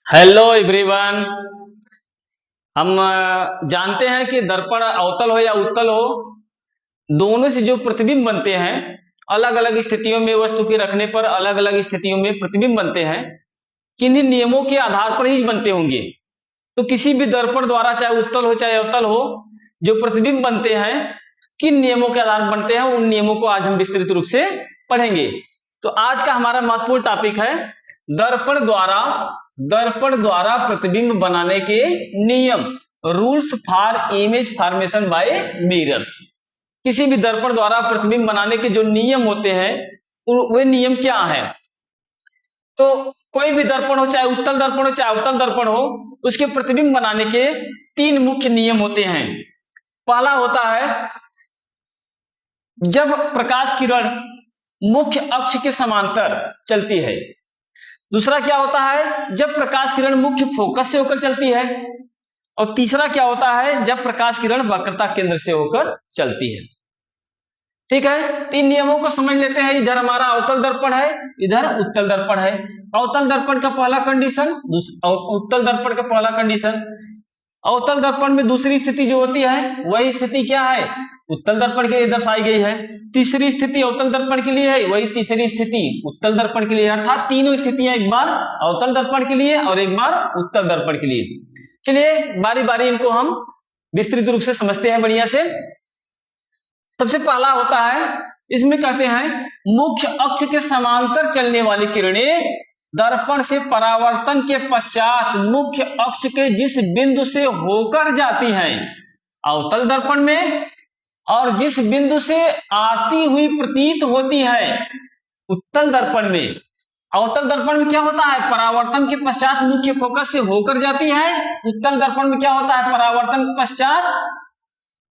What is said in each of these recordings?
Hello everyone. हम जानते हैं कि दर्पण अवतल हो या उत्तल हो, दोनों से जो प्रतिबिंब बनते हैं अलग अलग स्थितियों में वस्तु के रखने पर अलग अलग स्थितियों में प्रतिबिंब बनते हैं। किन्हीं नियमों के आधार पर ही बनते होंगे। तो किसी भी दर्पण द्वारा चाहे उत्तल हो चाहे अवतल हो, जो प्रतिबिंब बनते हैं किन नियमों के आधार पर बनते हैं, उन नियमों को आज हम विस्तृत रूप से पढ़ेंगे। तो आज का हमारा महत्वपूर्ण टॉपिक है दर्पण द्वारा प्रतिबिंब बनाने के नियम, rules for image formation by mirrors. किसी भी दर्पण द्वारा प्रतिबिंब बनाने के जो नियम होते हैं वे नियम क्या हैं। तो कोई भी दर्पण हो, चाहे उत्तल दर्पण हो चाहे अवतल दर्पण हो, उसके प्रतिबिंब बनाने के तीन मुख्य नियम होते हैं। पहला होता है जब प्रकाश किरण मुख्य अक्ष के समांतर चलती है। दूसरा क्या होता है जब प्रकाश किरण मुख्य फोकस से होकर चलती है। और तीसरा क्या होता है जब प्रकाश किरण वक्रता केंद्र से होकर चलती है। ठीक है, तीन नियमों को समझ लेते हैं। इधर हमारा अवतल दर्पण है, इधर उत्तल दर्पण है। अवतल दर्पण का पहला कंडीशन, उत्तल दर्पण का पहला कंडीशन। अवतल दर्पण में दूसरी स्थिति जो होती है वही स्थिति क्या है, उत्तल दर्पण के लिए दर्शाई गई है। तीसरी स्थिति अवतल दर्पण के लिए है, वही तीसरी स्थिति उत्तल दर्पण के लिए। अर्थात तीनों स्थितियां एक बार अवतल दर्पण के लिए और एक बार उत्तल दर्पण के लिए। चलिए बारी बारी इनको हम विस्तृत रूप से समझते हैं बढ़िया से। सबसे पहला होता है, इसमें कहते हैं मुख्य अक्ष के समांतर चलने वाली किरणें दर्पण से परावर्तन के पश्चात मुख्य अक्ष के जिस बिंदु से होकर जाती हैं अवतल दर्पण में, और जिस बिंदु से आती हुई प्रतीत होती है उत्तल दर्पण में। अवतल दर्पण में क्या होता है, परावर्तन के पश्चात मुख्य फोकस से होकर जाती है। उत्तल दर्पण में क्या होता है, परावर्तन के पश्चात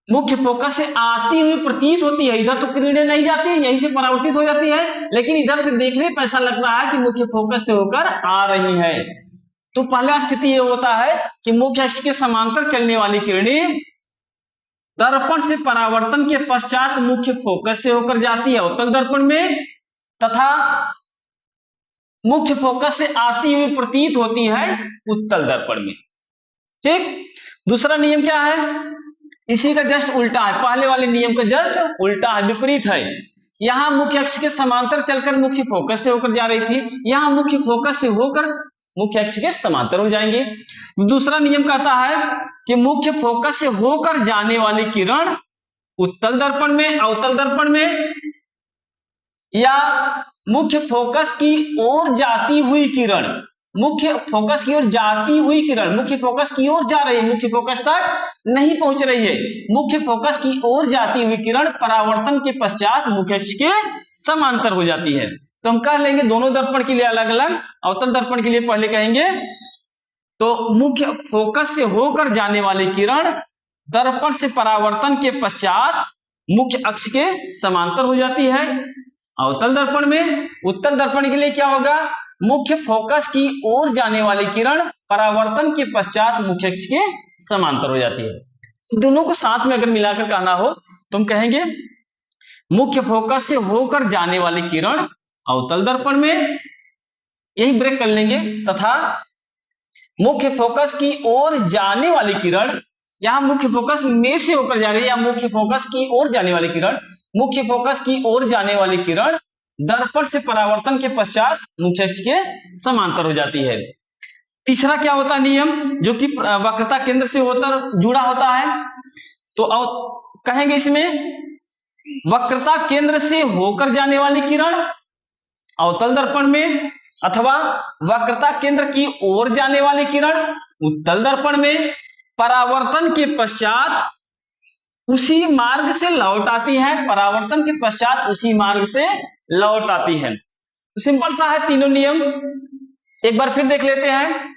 मुख्य फोकस से आती हुई प्रतीत होती है। इधर तो किरणें नहीं जाती, यहीं से परावर्तित हो जाती है, लेकिन इधर से देखने पर ऐसा लग रहा है कि मुख्य फोकस से होकर आ रही है। तो पहला स्थिति ये होता है कि मुख्य अक्ष के समांतर चलने वाली किरणें दर्पण से परावर्तन के पश्चात मुख्य फोकस से होकर जाती है अवतल दर्पण में, तथा मुख्य फोकस से आती हुई प्रतीत होती है उत्तल दर्पण में। ठीक, दूसरा नियम क्या है, इसी का जस्ट उल्टा है, पहले वाले नियम का जस्ट उल्टा है, विपरीत है। यहां मुख्य अक्ष के समांतर चलकर मुख्य फोकस से होकर जा रही थी, यहां मुख्य फोकस से होकर मुख्य अक्ष के समांतर हो जाएंगे। दूसरा नियम कहता है कि मुख्य फोकस से होकर जाने वाली किरण उत्तल दर्पण में, अवतल दर्पण में, या मुख्य फोकस की ओर जाती हुई किरण, मुख्य फोकस की ओर जाती हुई किरण, मुख्य फोकस की ओर जा रही है, मुख्य फोकस तक नहीं पहुंच रही है, मुख्य फोकस की ओर जाती हुई किरण परावर्तन के पश्चात मुख्य अक्ष के समांतर हो जाती है। तो हम कह लेंगे दोनों दर्पण के लिए अलग अलग। अवतल दर्पण के लिए पहले कहेंगे तो मुख्य फोकस से होकर जाने वाली किरण दर्पण से परावर्तन के पश्चात मुख्य अक्ष के समांतर हो जाती है अवतल दर्पण में। उत्तल दर्पण के लिए क्या होगा, मुख्य फोकस की ओर जाने वाली किरण परावर्तन के पश्चात मुख्य अक्ष के समांतर हो जाती है। दोनों को साथ में अगर मिलाकर कहना हो तो हम कहेंगे मुख्य फोकस से होकर जाने वाली किरण अवतल दर्पण में, यही ब्रेक कर लेंगे, तथा मुख्य फोकस की ओर जाने वाली किरण, यहां मुख्य फोकस में से होकर जा रही है, या मुख्य फोकस की ओर जाने वाली किरण, मुख्य फोकस की ओर जाने वाली किरण दर्पण से परावर्तन के पश्चात मुख्य अक्ष के समांतर हो जाती है। तीसरा क्या होता है नियम, जो कि वक्रता केंद्र से होकर जुड़ा होता है। तो कहेंगे इसमें वक्रता केंद्र से होकर जाने वाली किरण अवतल दर्पण में, अथवा वक्रता केंद्र की ओर जाने वाली किरण उत्तल दर्पण में परावर्तन के पश्चात उसी मार्ग से लौट आती है, परावर्तन के पश्चात उसी मार्ग से लौट आती है। तो सिंपल सा है तीनों नियम, एक बार फिर देख लेते हैं।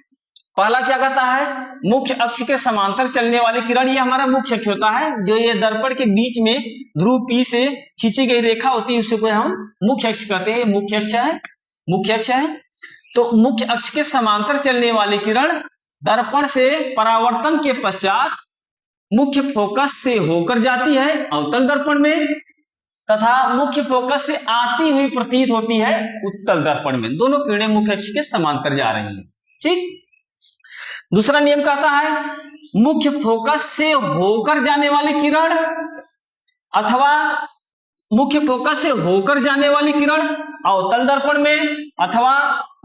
पहला क्या कहता है, मुख्य अक्ष के समांतर चलने वाली किरण, ये हमारा मुख्य अक्ष होता है, जो ये दर्पण के बीच में ध्रुव P से खींची गई रेखा होती है, उसे को हम मुख्य अक्ष कहते हैं। मुख्य अक्ष है, मुख्य अक्ष है। तो मुख्य अक्ष के समांतर चलने वाली किरण दर्पण से परावर्तन के पश्चात मुख्य फोकस से होकर जाती है अवतल दर्पण में, तथा मुख्य फोकस से आती हुई प्रतीत होती है उत्तल दर्पण में। दोनों किरणें मुख्य अक्ष के समांतर जा रही हैं। ठीक, दूसरा नियम कहता है मुख्य फोकस से होकर जाने वाली किरण अथवा मुख्य फोकस से होकर जाने वाली किरण अवतल दर्पण में, अथवा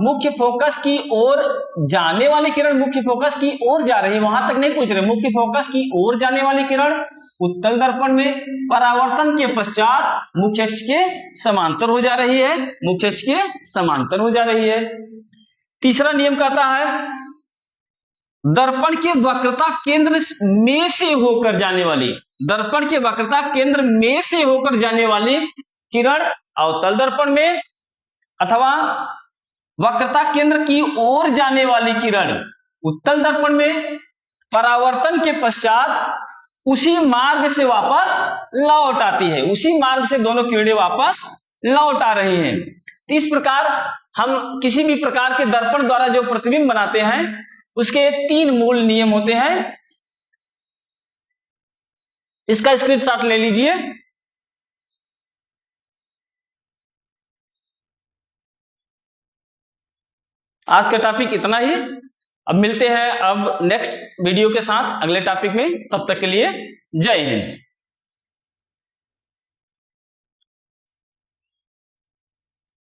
मुख्य फोकस की ओर जाने वाली किरण मुख्य फोकस की ओर जा रही है, वहां तक नहीं पूछ रहे, मुख्य फोकस की ओर जाने वाली किरण उत्तल दर्पण में परावर्तन के पश्चात मुख्य अक्ष के समांतर हो जा रही है, मुख्य अक्ष के समांतर हो जा रही है। तीसरा नियम कहता है दर्पण के वक्रता केंद्र में से होकर जाने वाली, दर्पण के वक्रता केंद्र में से होकर जाने वाली किरण अवतल दर्पण में, अथवा वक्रता केंद्र की ओर जाने वाली किरण उत्तल दर्पण में परावर्तन के पश्चात उसी मार्ग से वापस लौट आती है, उसी मार्ग से दोनों किरणें वापस लौट आ रही हैं। इस प्रकार हम किसी भी प्रकार के दर्पण द्वारा जो प्रतिबिंब बनाते हैं उसके 3 मूल नियम होते हैं। इसका स्क्रीनशॉट ले लीजिए। आज का टॉपिक इतना ही। अब मिलते हैं अब नेक्स्ट वीडियो के साथ अगले टॉपिक में। तब तक के लिए जय हिंद।